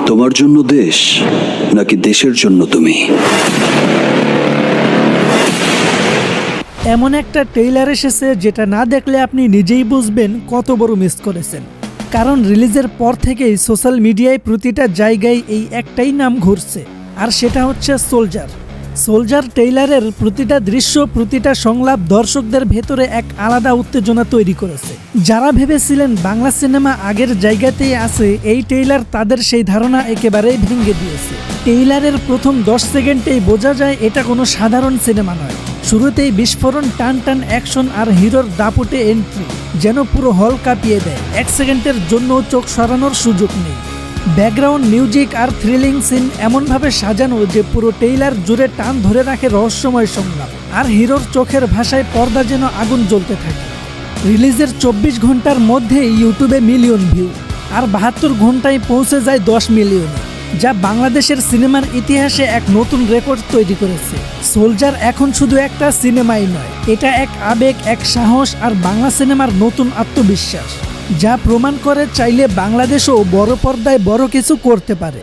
তোমার জন্য দেশ নাকি দেশের জন্য তুমি? এমন একটা ট্রেইলার এসেছে যেটা না দেখলে আপনি নিজেই বুঝবেন কত বড় মিস করেছেন। কারণ রিলিজের পর থেকেই সোশ্যাল মিডিয়ায় প্রতিটা জায়গায় এই একটাই নাম ঘুরছে, আর সেটা হচ্ছে সোলজার। সোলজার ট্রেইলারের প্রতিটা দৃশ্য, প্রতিটা সংলাপ দর্শকদের ভেতরে এক আলাদা উত্তেজনা তৈরি করেছে। যারা ভেবেছিলেন বাংলা সিনেমা আগের জায়গাতেই আছে, এই ট্রেইলার তাদের সেই ধারণা একেবারেই ভেঙে দিয়েছে। ট্রেইলারের প্রথম 10 সেকেন্ডেই বোঝা যায় এটা কোনো সাধারণ সিনেমা নয়। শুরুতেই বিস্ফোরণ, টান টান অ্যাকশন আর হিরোর দাপুটে এন্ট্রি যেন পুরো হল কাঁপিয়ে দেয়। 1 সেকেন্ডের জন্য চোখ সরানোর সুযোগ নেই। ব্যাকগ্রাউন্ড মিউজিক আর থ্রিলিং সিন এমনভাবে সাজানো যে পুরো ট্রেইলার জুড়ে টান ধরে রাখে রহস্যময় সংলাপ, আর হিরোর চোখের ভাষায় পর্দা যেন আগুন জ্বলতে থাকে। রিলিজের 24 ঘন্টার মধ্যে ইউটিউবে মিলিয়ন ভিউ, আর 72 ঘন্টায় পৌঁছে যায় 10 মিলিয়নে, যা বাংলাদেশের সিনেমার ইতিহাসে এক নতুন রেকর্ড তৈরি করেছে। সোলজার এখন শুধু একটা সিনেমাই নয়, এটা এক আবেগ, এক সাহস আর বাংলা সিনেমার নতুন আত্মবিশ্বাস, যা প্রমাণ করে চাইলে বাংলাদেশও বড় পর্দায় বড় কিছু করতে পারে।